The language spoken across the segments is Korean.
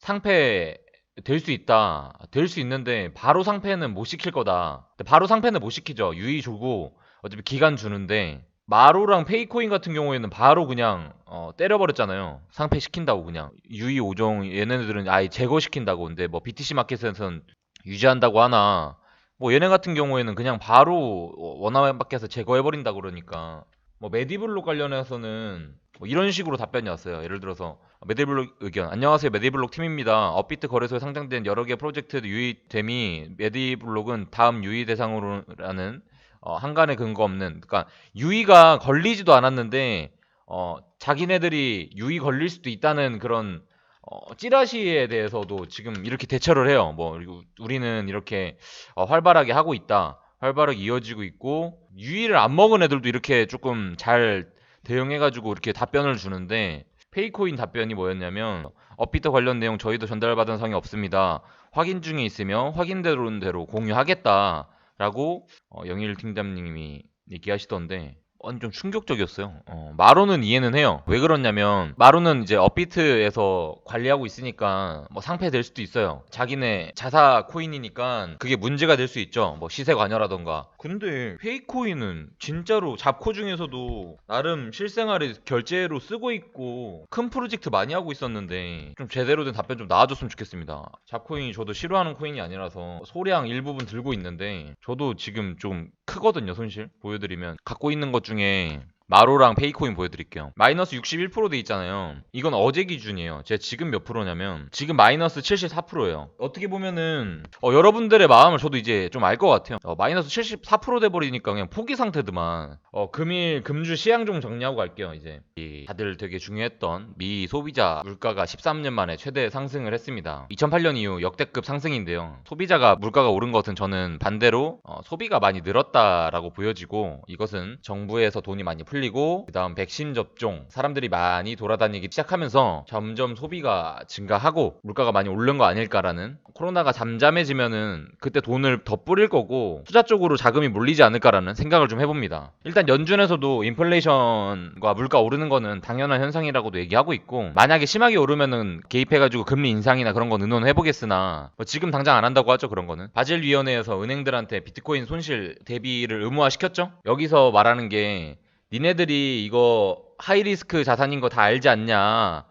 상패 될 수 있다. 될 수 있는데 바로 상패는 못 시킬 거다. 근데 바로 상패는 못 시키죠. 유의 주고 어차피 기간 주는데 마루랑 페이코인 같은 경우에는 바로 그냥 때려버렸잖아요. 상패 시킨다고 그냥 유의 5종 얘네들은 아예 제거시킨다고. 근데 뭐 BTC 마켓에서는 유지한다고 하나 뭐 얘네 같은 경우에는 그냥 바로 원화마켓에서 제거해버린다 그러니까 뭐 메디블록 관련해서는 뭐 이런 식으로 답변이 왔어요. 예를 들어서 메디블록 의견. 안녕하세요. 메디블록 팀입니다. 업비트 거래소에 상장된 여러 개 프로젝트 유의됨이 메디블록은 다음 유의 대상으로라는 한간에 근거 없는, 그러니까 유의가 걸리지도 않았는데 자기네들이 유의 걸릴 수도 있다는 그런 찌라시에 대해서도 지금 이렇게 대처를 해요. 뭐 그리고 우리는 이렇게 활발하게 하고 있다. 활발하게 이어지고 있고 유의를 안 먹은 애들도 이렇게 조금 잘 대응해가지고 이렇게 답변을 주는데, 페이코인 답변이 뭐였냐면 업비트 관련 내용 저희도 전달받은 사항이 없습니다. 확인 중에 있으며 확인되는 대로 공유하겠다라고 영일 팀장님이 얘기하시던데 완전 충격적이었어요. 마로는 이해는 해요. 왜 그러냐면 마로는 이제 업비트에서 관리하고 있으니까 뭐 상패 될 수도 있어요. 자기네 자사 코인이니까 그게 문제가 될 수 있죠. 뭐 시세 관여라던가. 근데 페이코인은 진짜로 잡코 중에서도 나름 실생활에 결제로 쓰고 있고 큰 프로젝트 많이 하고 있었는데 좀 제대로 된 답변 좀 나와줬으면 좋겠습니다. 잡코인이 저도 싫어하는 코인이 아니라서 소량 일부분 들고 있는데 저도 지금 좀 크거든요. 손실 보여드리면 갖고 있는 것 중에 마로랑 페이코인 보여드릴게요. 마이너스 61%돼 있잖아요. 이건 어제 기준이에요. 제가 지금 몇 프로냐면 지금 마이너스 74%예요. 어떻게 보면은 여러분들의 마음을 저도 이제 좀 알 것 같아요. 마이너스 74% 돼버리니까 그냥 포기 상태드만. 금일 금주 시향종 정리하고 갈게요. 이제 다들 되게 중요했던 미 소비자 물가가 13년 만에 최대 상승을 했습니다. 2008년 이후 역대급 상승인데요. 소비자가 물가가 오른 것은 저는 반대로 소비가 많이 늘었다라고 보여지고, 이것은 정부에서 돈이 많이 풀리고 그 다음 백신 접종 사람들이 많이 돌아다니기 시작하면서 점점 소비가 증가하고 물가가 많이 오른 거 아닐까라는, 코로나가 잠잠해지면은 그때 돈을 더 뿌릴 거고 투자 쪽으로 자금이 몰리지 않을까라는 생각을 좀 해봅니다. 일단 연준에서도 인플레이션과 물가 오르는 거는 당연한 현상이라고도 얘기하고 있고, 만약에 심하게 오르면은 개입해가지고 금리 인상이나 그런 건 의논해보겠으나 뭐 지금 당장 안 한다고 하죠. 그런 거는 바젤위원회에서 은행들한테 비트코인 손실 대비를 의무화시켰죠. 여기서 말하는 게 니네들이 이거 하이리스크 자산인 거 다 알지 않냐,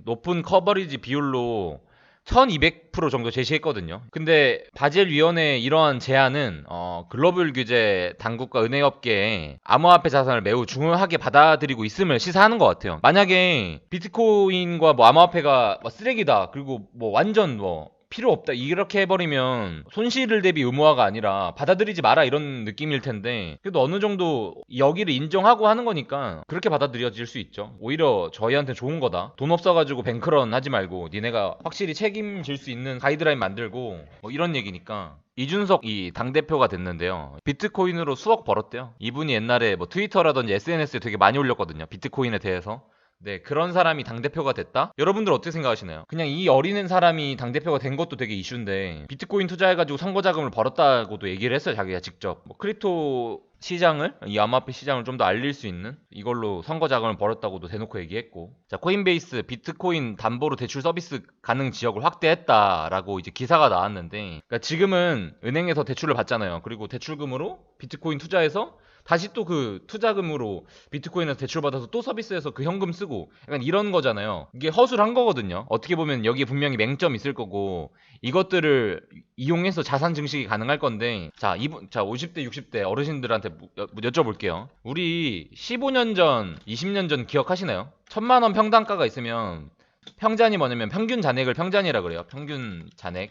높은 커버리지 비율로 1200% 정도 제시했거든요. 근데 바젤위원회의 이러한 제안은 글로벌 규제 당국과 은행업계에 암호화폐 자산을 매우 중요하게 받아들이고 있음을 시사하는 것 같아요. 만약에 비트코인과 뭐 암호화폐가 뭐 쓰레기다, 그리고 뭐 완전 뭐 필요 없다 이렇게 해버리면 손실을 대비 의무화가 아니라 받아들이지 마라 이런 느낌일 텐데, 그래도 어느 정도 여기를 인정하고 하는 거니까 그렇게 받아들여질 수 있죠. 오히려 저희한테 좋은 거다. 돈 없어가지고 뱅크런 하지 말고 니네가 확실히 책임질 수 있는 가이드라인 만들고 뭐 이런 얘기니까. 이준석이 당대표가 됐는데요. 비트코인으로 수억 벌었대요. 이분이 옛날에 뭐 트위터라든지 SNS에 되게 많이 올렸거든요. 비트코인에 대해서. 네, 그런 사람이 당대표가 됐다? 여러분들 어떻게 생각하시나요? 그냥 이 어리는 사람이 당대표가 된 것도 되게 이슈인데, 비트코인 투자해가지고 선거 자금을 벌었다고도 얘기를 했어요. 자기가 직접. 뭐 크립토 시장을, 이 암호화폐 시장을 좀 더 알릴 수 있는 이걸로 선거 자금을 벌었다고도 대놓고 얘기했고, 자, 코인베이스 비트코인 담보로 대출 서비스 가능 지역을 확대했다라고 이제 기사가 나왔는데, 그러니까 지금은 은행에서 대출을 받잖아요. 그리고 대출금으로 비트코인 투자해서 다시 또 그 투자금으로 비트코인에서 대출받아서 또 서비스해서 그 현금 쓰고, 약간 이런 거잖아요. 이게 허술한 거거든요. 어떻게 보면 여기에 분명히 맹점이 있을 거고 이것들을 이용해서 자산 증식이 가능할 건데, 자, 50대 60대 어르신들한테 여쭤볼게요. 우리 15년 전 20년 전 기억하시나요? 1000만 원 평당가가 있으면, 평잔이 뭐냐면 평균 잔액을 평잔이라 그래요. 평균 잔액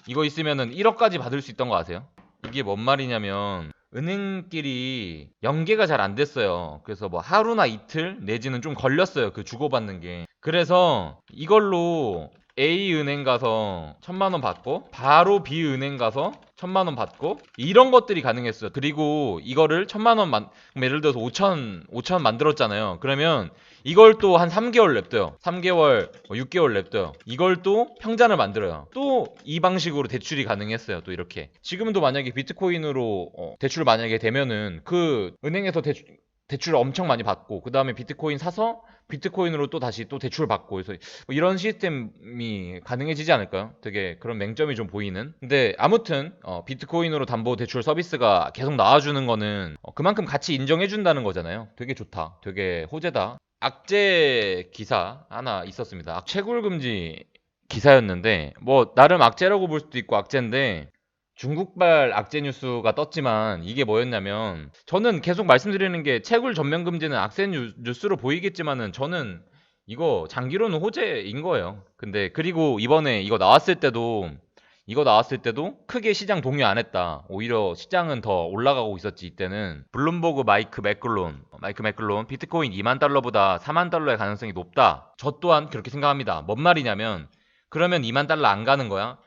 이거 있으면은 1억까지 받을 수 있던 거 아세요? 이게 뭔 말이냐면 은행끼리 연계가 잘 안 됐어요. 그래서 뭐 하루나 이틀 내지는 좀 걸렸어요. 그 주고받는 게. 그래서 이걸로 A은행 가서 1000만 원 받고 바로 B은행 가서 1000만 원 받고 이런 것들이 가능했어요. 그리고 이거를 1000만 원 예를 들어서 5천 만들었잖아요. 그러면 이걸 또 한 3개월 냅둬요. 3개월, 6개월 냅둬요. 이걸 또 평잔을 만들어요. 또 이 방식으로 대출이 가능했어요. 또 이렇게. 지금은 또 만약에 비트코인으로 대출 만약에 되면은 그 은행에서 대출을 엄청 많이 받고 그 다음에 비트코인 사서 비트코인으로 또 다시 또 대출 받고 그래서 뭐 이런 시스템이 가능해지지 않을까요? 되게 그런 맹점이 좀 보이는. 근데 아무튼 비트코인으로 담보 대출 서비스가 계속 나와주는 거는 그만큼 같이 인정해준다는 거잖아요. 되게 좋다. 되게 호재다. 악재 기사 하나 있었습니다. 채굴 금지 기사였는데 뭐 나름 악재라고 볼 수도 있고 악재인데 중국발 악재 뉴스가 떴지만 이게 뭐였냐면 저는 계속 말씀드리는 게 채굴 전면 금지는 악재 뉴스로 보이겠지만은 저는 이거 장기로는 호재인 거예요. 근데 그리고 이번에 이거 나왔을 때도 크게 시장 동요 안 했다. 오히려 시장은 더 올라가고 있었지. 이때는 블룸버그 마이크 맥클론 비트코인 2만 달러보다 4만 달러의 가능성이 높다. 저 또한 그렇게 생각합니다. 뭔 말이냐면 그러면 2만 달러 안 가는 거야?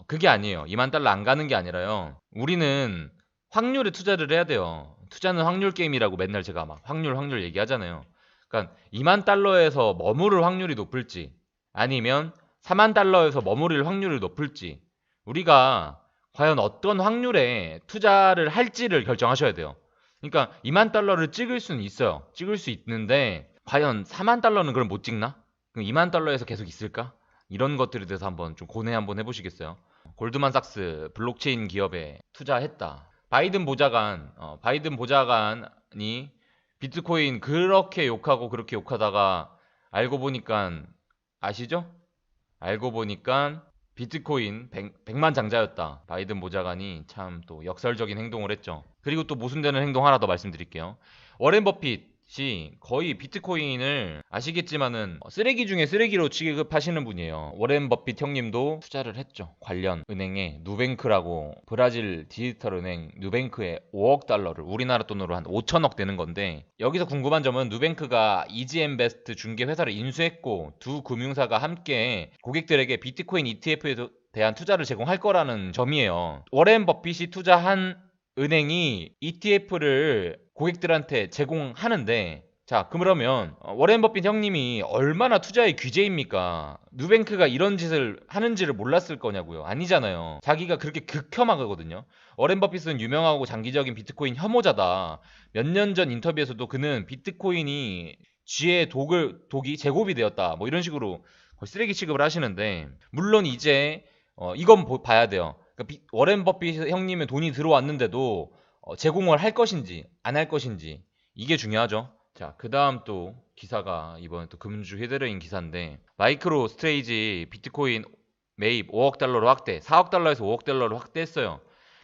그게 아니에요. 2만 달러 안 가는 게 아니라요. 우리는 확률에 투자를 해야 돼요. 투자는 확률 게임이라고 맨날 제가 막 확률 얘기하잖아요. 그러니까 2만 달러에서 머무를 확률이 높을지 아니면 4만 달러에서 머무를 확률이 높을지 우리가 과연 어떤 확률에 투자를 할지를 결정하셔야 돼요. 그러니까 2만 달러를 찍을 수는 있어요. 찍을 수 있는데 과연 4만 달러는 그럼 못 찍나? 그럼 2만 달러에서 계속 있을까? 이런 것들에 대해서 한번 좀 고뇌 한번 해보시겠어요? 골드만삭스 블록체인 기업에 투자했다. 바이든 보좌관이 비트코인 그렇게 욕하고 그렇게 욕하다가 알고 보니까 아시죠? 알고 보니까 비트코인 100만 장자였다. 바이든 보좌관이 참 또 역설적인 행동을 했죠. 그리고 또 모순되는 행동 하나 더 말씀드릴게요. 워렌 버핏이 거의 비트코인을 아시겠지만은 쓰레기 중에 쓰레기로 취급하시는 분이에요. 워렌 버핏 형님도 투자를 했죠. 관련 은행에 누뱅크라고 브라질 디지털 은행 누뱅크에 5억 달러를 우리나라 돈으로 한 5천억 되는 건데 여기서 궁금한 점은 누뱅크가 이지엠베스트 중개 회사를 인수했고 두 금융사가 함께 고객들에게 비트코인 ETF에 대한 투자를 제공할 거라는 점이에요. 워렌 버핏이 투자한 은행이 ETF를 고객들한테 제공하는데 자 그러면 워렌 버핏 형님이 얼마나 투자의 귀재입니까? 누뱅크가 이런 짓을 하는지를 몰랐을 거냐고요. 아니잖아요. 자기가 그렇게 극혐하거든요. 워렌 버핏은 유명하고 장기적인 비트코인 혐오자다. 몇 년 전 인터뷰에서도 그는 비트코인이 쥐의 독이 제곱이 되었다. 뭐 이런 식으로 거의 쓰레기 취급을 하시는데 물론 이제 이건 봐야 돼요. 그러니까 워렌 버핏 형님의 돈이 들어왔는데도 제공을 할 것인지 안 할 것인지 이게 중요하죠. 자, 그 다음 또 기사가 이번에 또 금주 헤드라인 기사인데 마이크로 스트레이지 비트코인 매입 5억 달러로 확대 4억 달러에서 5억 달러로 확대했어요.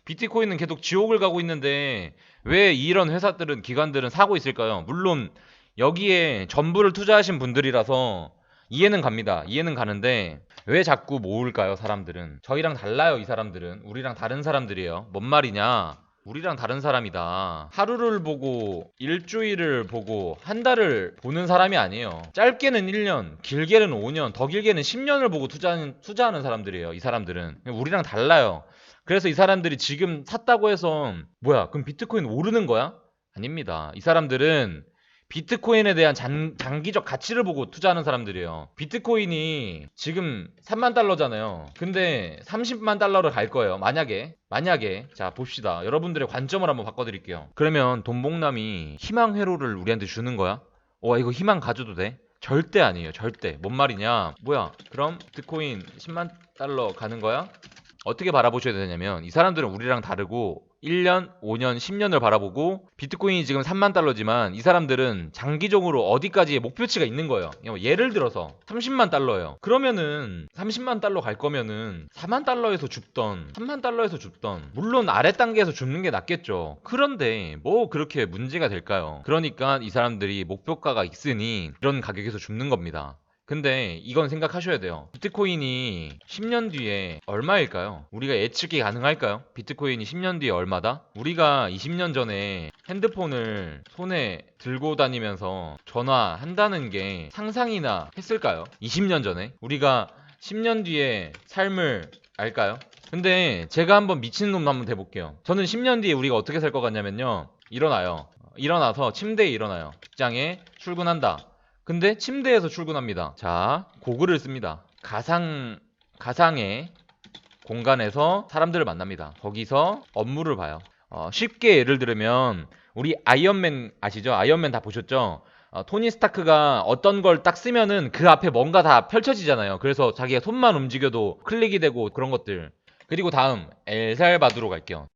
비트코인은 계속 지옥을 가고 있는데 왜 이런 회사들은 기관들은 사고 있을까요? 물론 여기에 전부를 투자하신 분들이라서 이해는 갑니다. 이해는 가는데 왜 자꾸 모을까요? 사람들은 저희랑 달라요. 이 사람들은 우리랑 다른 사람들이에요. 뭔 말이냐? 우리랑 다른 사람이다. 하루를 보고 일주일을 보고 한 달을 보는 사람이 아니에요. 짧게는 1년, 길게는 5년, 더 길게는 10년을 보고 투자하는 사람들이에요. 이 사람들은 우리랑 달라요. 그래서 이 사람들이 지금 샀다고 해서 뭐야? 그럼 비트코인 오르는 거야? 아닙니다. 이 사람들은 비트코인에 대한 장기적 가치를 보고 투자하는 사람들이에요. 비트코인이 지금 3만 달러잖아요. 근데 30만 달러를 갈 거예요. 만약에 자 봅시다. 여러분들의 관점을 한번 바꿔드릴게요. 그러면 돈봉남이 희망 회로를 우리한테 주는 거야? 이거 희망 가져도 돼? 절대 아니에요. 절대. 뭔 말이냐? 뭐야? 그럼 비트코인 10만 달러 가는 거야? 어떻게 바라보셔야 되냐면 이 사람들은 우리랑 다르고 1년, 5년, 10년을 바라보고 비트코인이 지금 3만 달러지만 이 사람들은 장기적으로 어디까지의 목표치가 있는 거예요. 예를 들어서 30만 달러예요. 그러면은 30만 달러 갈 거면은 4만 달러에서 줍던 3만 달러에서 줍던 물론 아래 단계에서 줍는 게 낫겠죠. 그런데 뭐 그렇게 문제가 될까요? 그러니까 이 사람들이 목표가가 있으니 이런 가격에서 줍는 겁니다. 근데 이건 생각하셔야 돼요. 비트코인이 10년 뒤에 얼마일까요? 우리가 예측이 가능할까요? 비트코인이 10년 뒤에 얼마다? 우리가 20년 전에 핸드폰을 손에 들고 다니면서 전화한다는 게 상상이나 했을까요? 20년 전에? 우리가 10년 뒤에 삶을 알까요? 근데 제가 한번 미친놈 한번 돼볼게요. 저는 10년 뒤에 우리가 어떻게 살 것 같냐면요. 일어나서 침대에 일어나요. 직장에 출근한다. 근데 침대에서 출근합니다. 자, 고글을 씁니다. 가상의 공간에서 사람들을 만납니다. 거기서 업무를 봐요. 쉽게 예를 들면 우리 아이언맨 아시죠? 아이언맨 다 보셨죠? 토니 스타크가 어떤 걸 딱 쓰면은 그 앞에 뭔가 다 펼쳐지잖아요. 그래서 자기가 손만 움직여도 클릭이 되고 그런 것들. 그리고 다음 엘살바도르 갈게요.